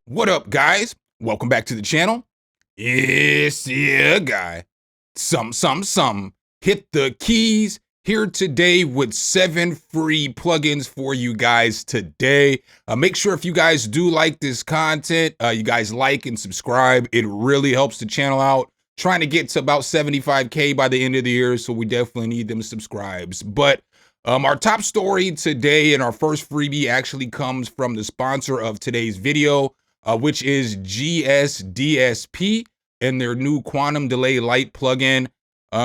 What up, guys? Welcome back to the channel. It's your guy, SumnSumnSumn. Hit the keys. Here today with 7 free plugins for you guys today. Make sure if you guys do like this content, you guys like and subscribe. It really helps the channel out. Trying to get to about 75K by the end of the year, so we definitely need them subscribes. But our top story today and our first freebie actually comes from the sponsor of today's video, which is GSDSP and their new Quantum Delay Light plugin.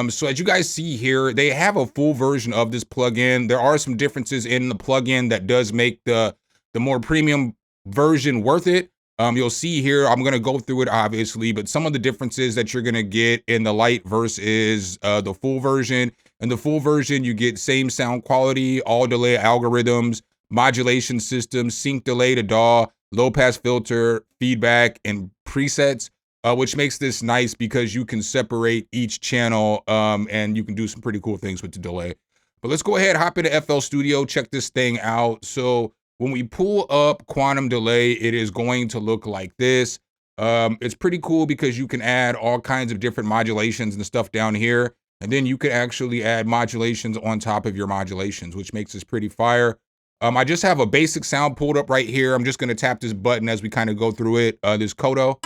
So as you guys see here, they have a full version of this plugin. There are some differences in the plugin that does make the more premium version worth it. You'll see here, I'm gonna go through it obviously, but some of the differences that you're gonna get in the light versus the full version. In the full version, you get same sound quality, all delay algorithms, modulation systems, sync delay to DAW, low pass filter, feedback, and presets, which makes this nice because you can separate each channel and you can do some pretty cool things with the delay. But let's go ahead, hop into FL Studio, check this thing out. So when we pull up Quantum Delay, it is going to look like this. It's pretty cool because you can add all kinds of different modulations and stuff down here. And then you can actually add modulations on top of your modulations, which makes this pretty fire. I just have a basic sound pulled up right here. I'm just gonna tap this button as we kind of go through it. This Kodo.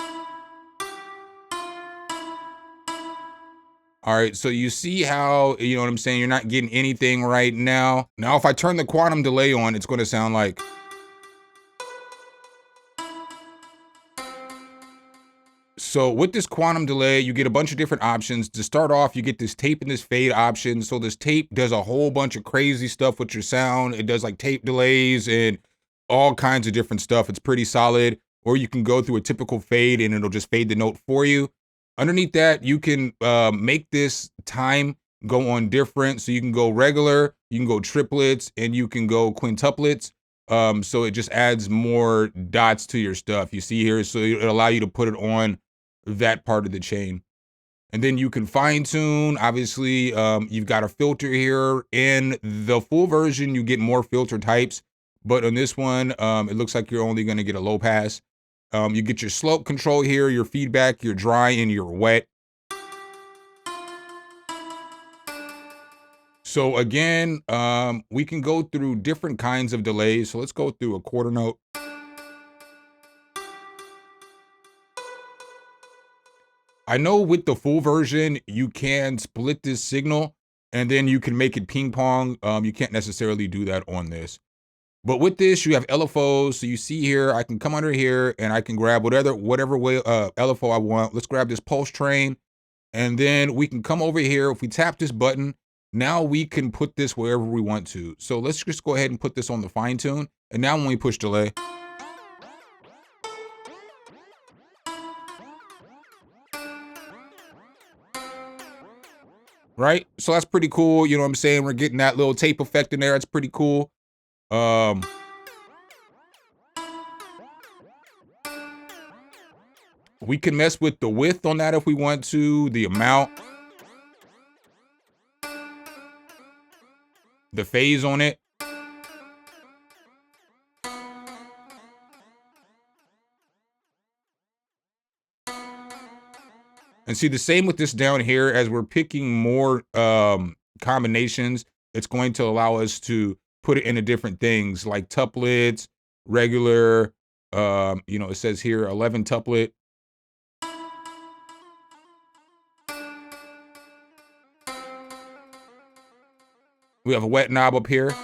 All right, so you see how, you know what I'm saying? You're not getting anything right now. Now, if I turn the quantum delay on, it's gonna sound like. So with this quantum delay, you get a bunch of different options. To start off, you get this tape and this fade option. So this tape does a whole bunch of crazy stuff with your sound. It does like tape delays and all kinds of different stuff. It's pretty solid. Or you can go through a typical fade and it'll just fade the note for you. Underneath that, you can make this time go on different. So you can go regular, you can go triplets, and you can go quintuplets. So it just adds more dots to your stuff. You see here, so it'll allow you to put it on that part of the chain. And then you can fine tune. Obviously, you've got a filter here. In the full version, you get more filter types. But on this one, it looks like you're only going to get a low pass. You get your slope control here, your feedback, your dry, and your wet. So again, we can go through different kinds of delays. So let's go through a quarter note. I know with the full version, you can split this signal and then you can make it ping pong. You can't necessarily do that on this. But with this, you have LFOs. So you see here, I can come under here and I can grab whatever way LFO I want. Let's grab this pulse train. And then we can come over here. If we tap this button, now we can put this wherever we want to. So let's just go ahead and put this on the fine tune. And now when we push delay, right? So that's pretty cool. You know what I'm saying? We're getting that little tape effect in there. It's pretty cool. We can mess with the width on that if we want to, the amount, the phase on it. And see the same with this down here, as we're picking more combinations, it's going to allow us to put it into different things like tuplets, regular, you know, it says here 11 tuplet. We have a wet knob up here.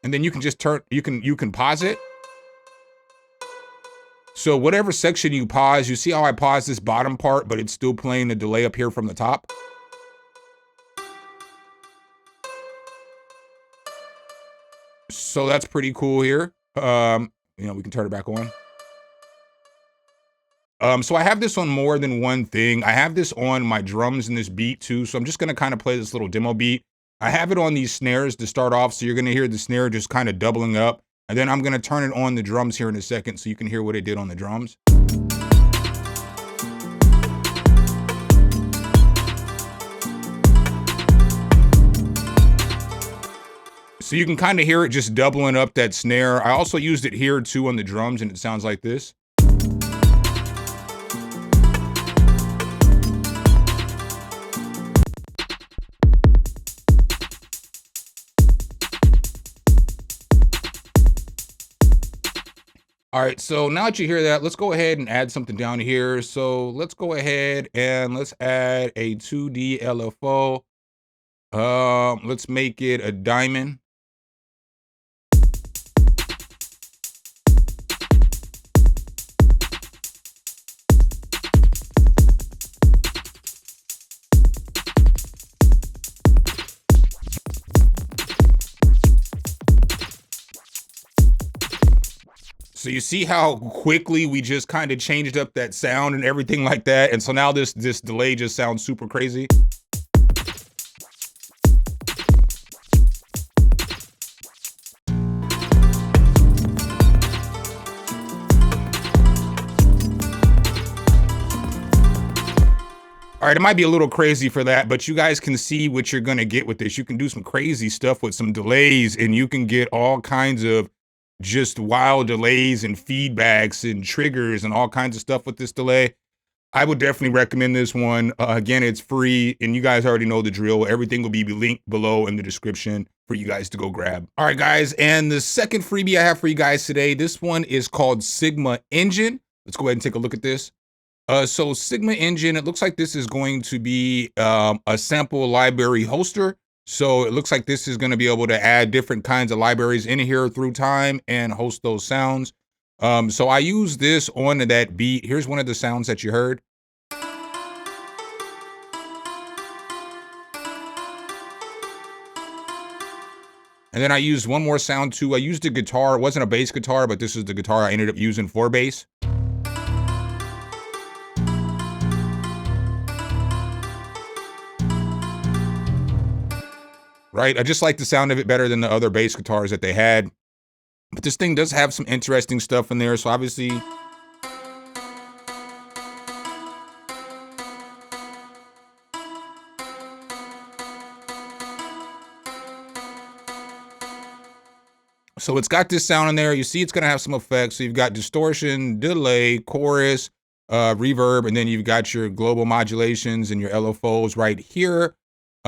And then you can just turn, you can pause it. So whatever section you pause, you see how I pause this bottom part, but it's still playing the delay up here from the top. So that's pretty cool here. You know, we can turn it back on. So I have this on more than one thing. I have this on my drums in this beat too. So I'm just gonna kind of play this little demo beat. I have it on these snares to start off. So you're gonna hear the snare just kind of doubling up. And then I'm gonna turn it on the drums here in a second so you can hear what it did on the drums. So you can kind of hear it just doubling up that snare. I also used it here too on the drums, and it sounds like this. All right, so now that you hear that, let's go ahead and add something down here. So let's go ahead and let's add a 2D LFO. Let's make it a diamond. So you see how quickly we just kind of changed up that sound and everything like that. And so now this delay just sounds super crazy. All right, it might be a little crazy for that, but you guys can see what you're gonna get with this. You can do some crazy stuff with some delays, and you can get all kinds of just wild delays and feedbacks and triggers and all kinds of stuff with this delay. I would definitely recommend this one. Again, it's free, and you guys already know the drill. Everything will be linked below in the description for you guys to go grab. All right, guys, and the second freebie I have for you guys today, this one is called Sigma Engine. Let's go ahead and take a look at this. So Sigma Engine, it looks like this is going to be a sample library hoster. So it looks like this is going to be able to add different kinds of libraries in here through time and host those sounds. So I use this on that beat. Here's one of the sounds that you heard. And then I used one more sound too. I used a guitar. It wasn't a bass guitar, but this is the guitar I ended up using for bass. Right, I just like the sound of it better than the other bass guitars that they had. But this thing does have some interesting stuff in there, so obviously... So it's got this sound in there. You see it's gonna have some effects. So you've got distortion, delay, chorus, reverb, and then you've got your global modulations and your LFOs right here.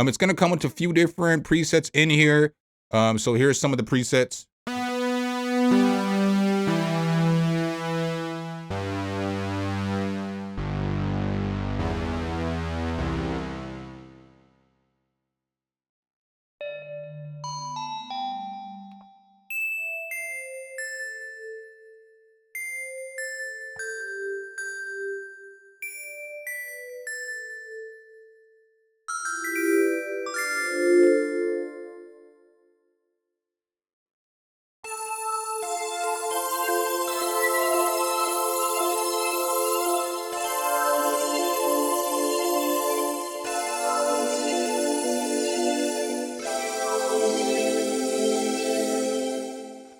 It's gonna come with a few different presets in here. So here's some of the presets.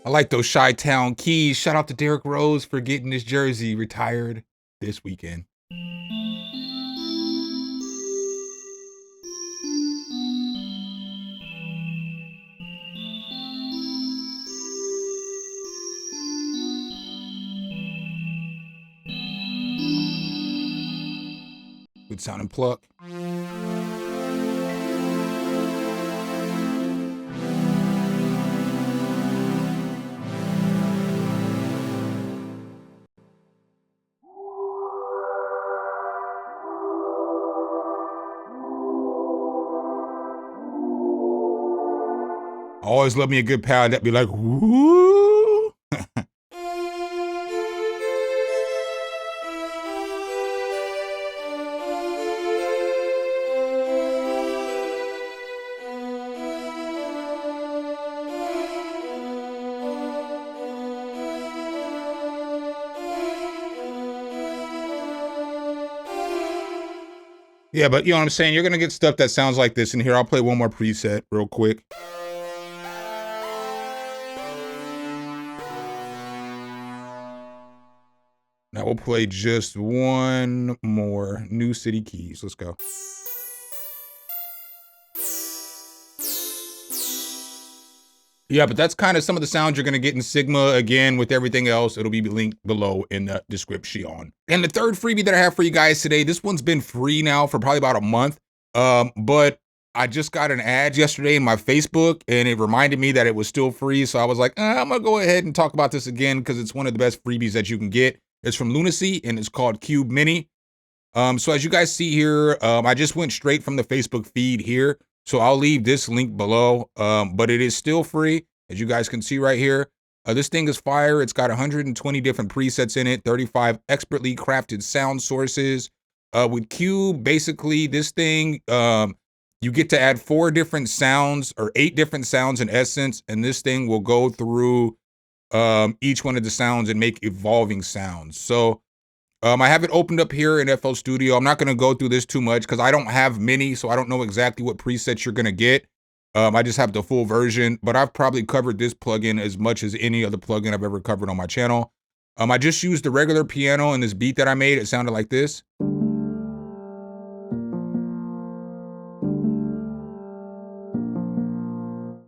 I like those Chi-Town keys. Shout out to Derrick Rose for getting this jersey retired this weekend. Good sound and pluck. Always love me a good pad that be like, woo. Yeah, but you know what I'm saying? You're gonna get stuff that sounds like this in here. I'll play one more preset real quick. Now we'll play just one more. New City Keys. Let's go. Yeah, but that's kind of some of the sounds you're going to get in Sigma. Again, with everything else, it'll be linked below in the description. And the third freebie that I have for you guys today, this one's been free now for probably about a month. But I just got an ad yesterday in my Facebook and it reminded me that it was still free. So I was like, I'm going to go ahead and talk about this again because it's one of the best freebies that you can get. It's from Lunacy and it's called Cube Mini. So as you guys see here, I just went straight from the Facebook feed here. So I'll leave this link below, but it is still free, as you guys can see right here. This thing is fire. It's got 120 different presets in it, 35 expertly crafted sound sources. With Cube, basically, this thing, you get to add 4 different sounds or 8 different sounds in essence, and this thing will go through each one of the sounds and make evolving sounds. So I have it opened up here in FL Studio. I'm not going to go through this too much because I don't have many, so I don't know exactly what presets you're going to get. I just have the full version, but I've probably covered this plugin as much as any other plugin I've ever covered on my channel. I just used the regular piano in this beat that I made. It sounded like this.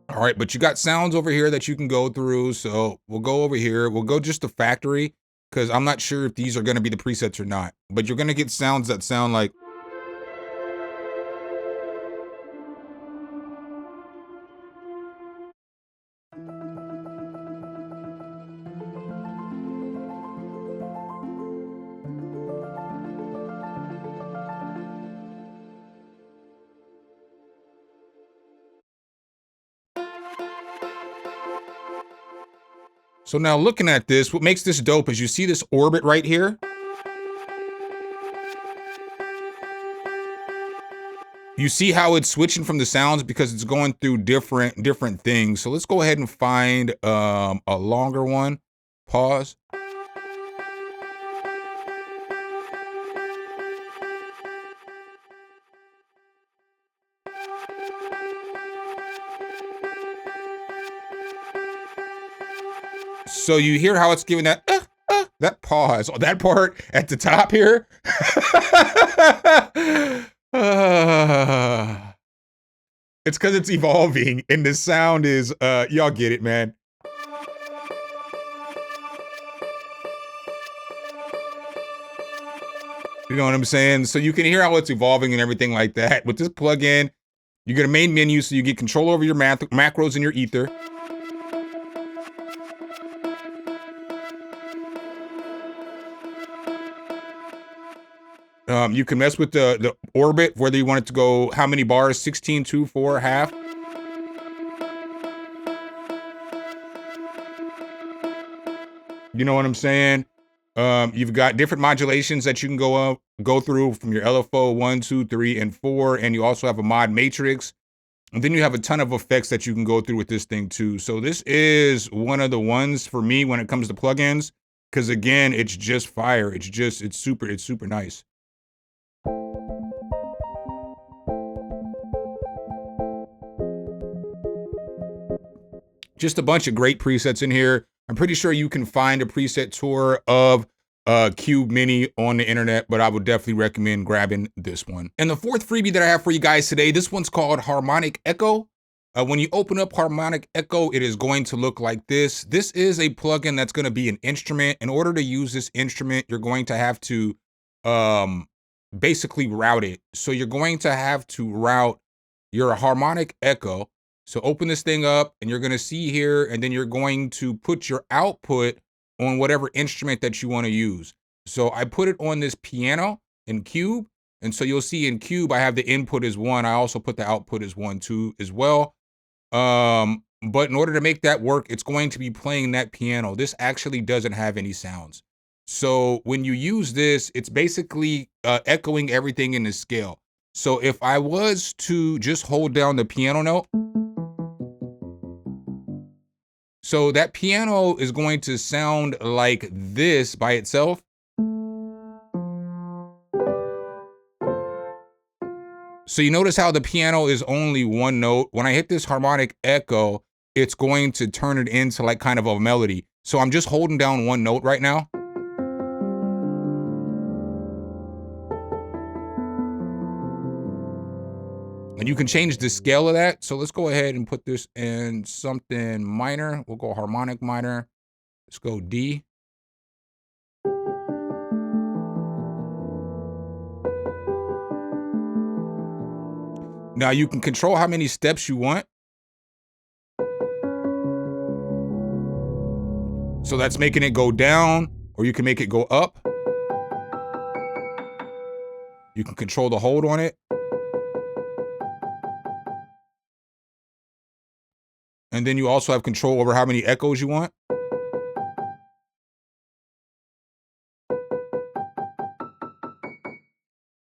All right, but you got sounds over here that you can go through. So we'll go over here. We'll go just to factory because I'm not sure if these are going to be the presets or not, but you're going to get sounds that sound like. So now looking at this, what makes this dope is you see this orbit right here. You see how it's switching from the sounds because it's going through different things. So let's go ahead and find a longer one. Pause. So you hear how it's giving that pause, that part at the top here. It's because it's evolving and the sound is, y'all get it, man. You know what I'm saying? So you can hear how it's evolving and everything like that. With this plugin, you get a main menu, so you get control over your macros and your ether. You can mess with the orbit, whether you want it to go how many bars, 16, 2, 4, half. You know what I'm saying? You've got different modulations that you can go through from your LFO 1, 2, 3, and 4, and you also have a mod matrix. And then you have a ton of effects that you can go through with this thing too. So this is one of the ones for me when it comes to plugins, because again, it's just fire. It's super nice. Just a bunch of great presets in here. I'm pretty sure you can find a preset tour of Cube Mini on the internet, but I would definitely recommend grabbing this one. And the fourth freebie that I have for you guys today, this one's called Harmonic Echo. When you open up Harmonic Echo, it is going to look like this. This is a plugin that's going to be an instrument. In order to use this instrument, you're going to have to basically route it. So you're going to have to route your Harmonic Echo. So open this thing up and you're going to see here, and then you're going to put your output on whatever instrument that you want to use. So I put it on this piano in Cube. And so you'll see in Cube, I have the input as 1. I also put the output as 1 too as well. But in order to make that work, it's going to be playing that piano. This actually doesn't have any sounds. So when you use this, it's basically echoing everything in the scale. So if I was to just hold down the piano note, so that piano is going to sound like this by itself. So you notice how the piano is only 1 note. When I hit this harmonic echo, it's going to turn it into like kind of a melody. So I'm just holding down 1 note right now. And you can change the scale of that. So let's go ahead and put this in something minor. We'll go harmonic minor. Let's go D. Now you can control how many steps you want. So that's making it go down, or you can make it go up. You can control the hold on it. And then you also have control over how many echoes you want.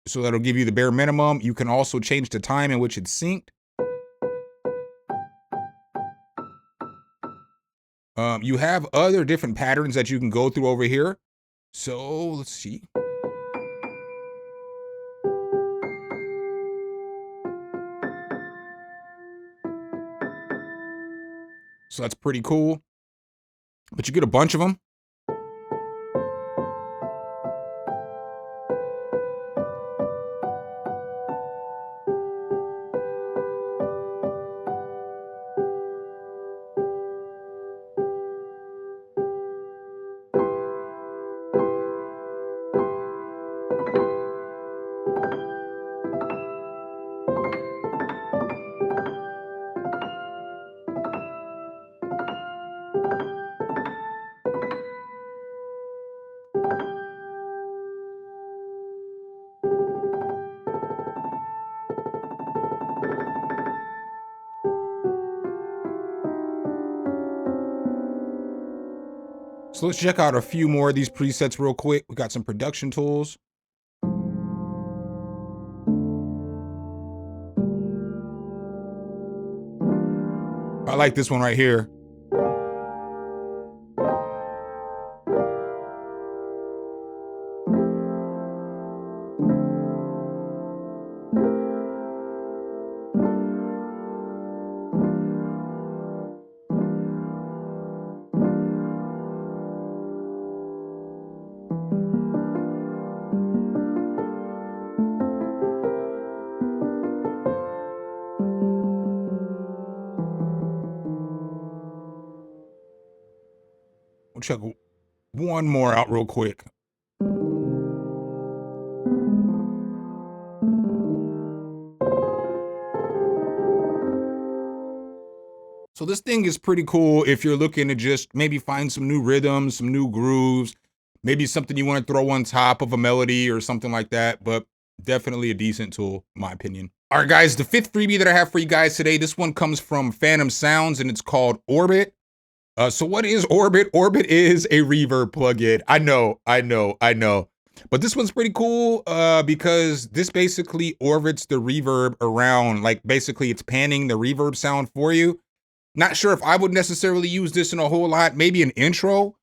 So that'll give you the bare minimum. You can also change the time in which it's synced. You have other different patterns that you can go through over here. So let's see. So that's pretty cool. But you get a bunch of them. So let's check out a few more of these presets real quick. We got some production tools. I like this one right here. We'll check one more out real quick. So this thing is pretty cool if you're looking to just maybe find some new rhythms, some new grooves, maybe something you want to throw on top of a melody or something like that, but definitely a decent tool, in my opinion. All right, guys, the fifth freebie that I have for you guys today, this one comes from Phantom Sounds and it's called Orbit. So what is Orbit? Orbit is a reverb plugin. I know. But this one's pretty cool because this basically orbits the reverb around, like basically it's panning the reverb sound for you. Not sure if I would necessarily use this in a whole lot, maybe an intro,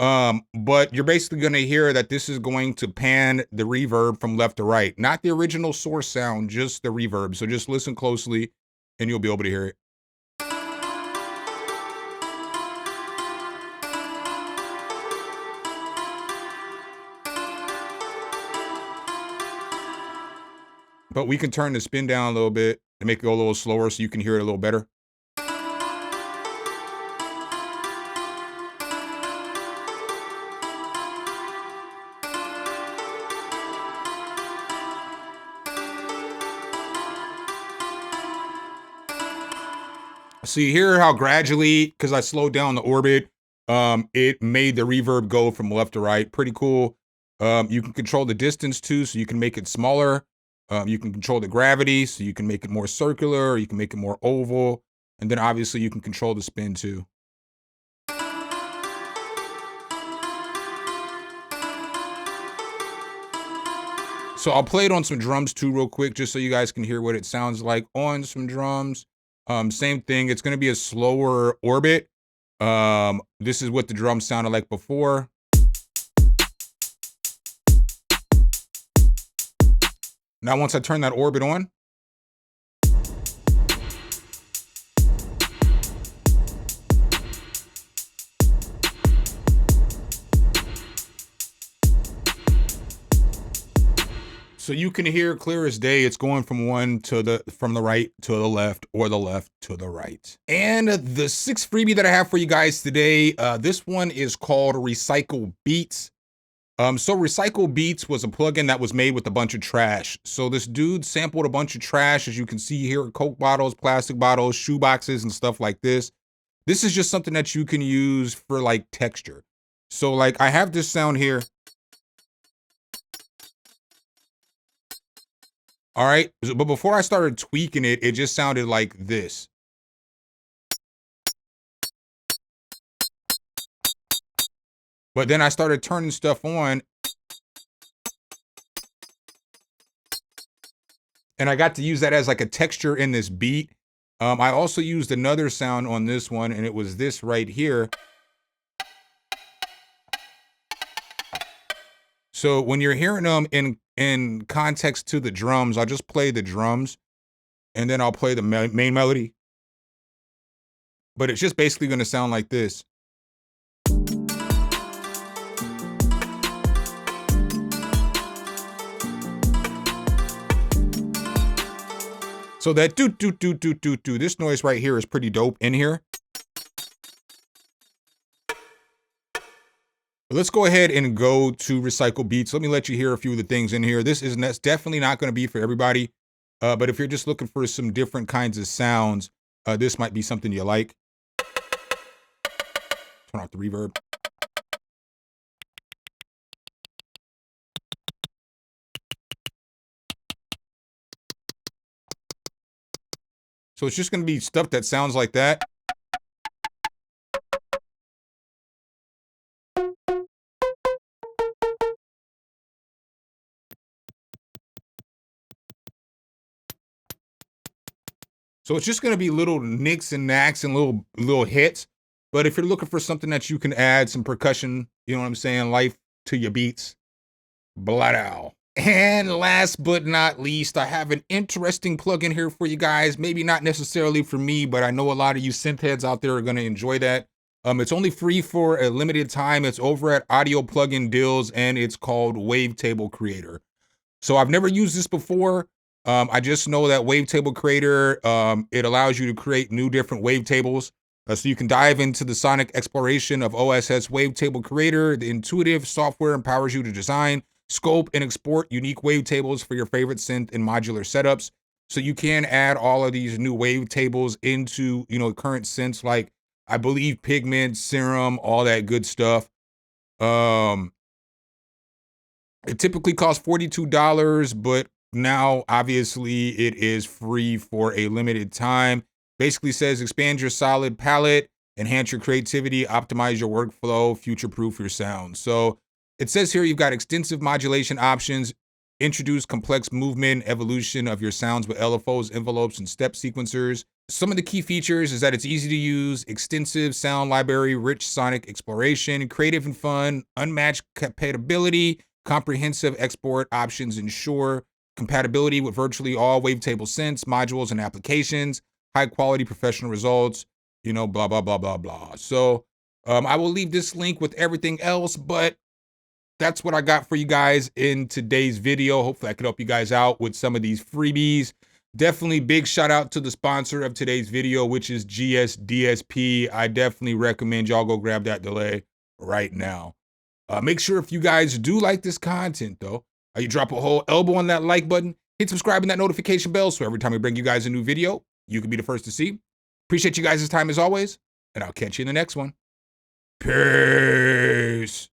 but you're basically gonna hear that this is going to pan the reverb from left to right, not the original source sound, just the reverb. So just listen closely and you'll be able to hear it. But we can turn the spin down a little bit to make it go a little slower so you can hear it a little better. So you hear how gradually, because I slowed down the orbit, it made the reverb go from left to right. Pretty cool. You can control the distance too, so you can make it smaller. You can control the gravity, so you can make it more circular, or you can make it more oval. And then obviously you can control the spin too. So I'll play it on some drums too real quick, just so you guys can hear what it sounds like on some drums. Same thing, it's gonna be a slower orbit. This is what the drums sounded like before. Now, once I turn that orbit on, So you can hear clear as day. It's going from from the right to the left, or the left to the right. And the sixth freebie that I have for you guys today, this one is called Recycle Beats. So Recycle Beats was a plugin that was made with a bunch of trash. So this dude sampled a bunch of trash, as you can see here, Coke bottles, plastic bottles, shoe boxes, and stuff like this. This is just something that you can use for like texture. So like I have this sound here. All right, but before I started tweaking it, it just sounded like this. But then I started turning stuff on, and I got to use that as like a texture in this beat. I also used another sound on this one, and it was this right here. So when you're hearing them in context to the drums, I'll just play the drums, and then I'll play the main melody. But it's just basically going to sound like this. So that do, this noise right here is pretty dope in here. Let's go ahead and go to Recycle Beats. Let me let you hear a few of the things in here. That's definitely not going to be for everybody. But if you're just looking for some different kinds of sounds, this might be something you like. Turn off the reverb. So it's just going to be stuff that sounds like that. So it's just going to be little nicks and knacks and little hits. But if you're looking for something that you can add some percussion, you know what I'm saying, life to your beats, blood out. And last but not least, I have an interesting plugin here for you guys. Maybe not necessarily for me, but I know a lot of you synth heads out there are going to enjoy that. It's only free for a limited time. It's over at Audio Plugin Deals, and it's called Wavetable Creator. So I've never used this before. I just know that Wavetable Creator, it allows you to create new different wavetables. So you can dive into the sonic exploration of OSS Wavetable Creator. The intuitive software empowers you to design, scope, and export unique wavetables for your favorite synth and modular setups. So you can add all of these new wavetables into, current synths, like I believe Pigment, Serum, all that good stuff. It typically costs $42, but now obviously it is free for a limited time. Basically says expand your solid palette, enhance your creativity, optimize your workflow, future-proof your sound. So it says here you've got extensive modulation options, introduce complex movement, evolution of your sounds with LFOs, envelopes, and step sequencers. Some of the key features is that it's easy to use, extensive sound library, rich sonic exploration, creative and fun, unmatched compatibility, comprehensive export options ensure compatibility with virtually all wavetable synths, modules, and applications, high quality professional results, blah, blah, blah, blah, blah. So I will leave this link with everything else, but that's what I got for you guys in today's video. Hopefully I could help you guys out with some of these freebies. Definitely big shout out to the sponsor of today's video, which is GSDSP. I definitely recommend y'all go grab that delay right now. Make sure if you guys do like this content though, you drop a whole elbow on that like button, hit subscribe and that notification bell so every time we bring you guys a new video, you can be the first to see. Appreciate you guys' time as always, and I'll catch you in the next one. Peace.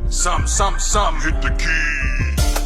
Sum, hit the key.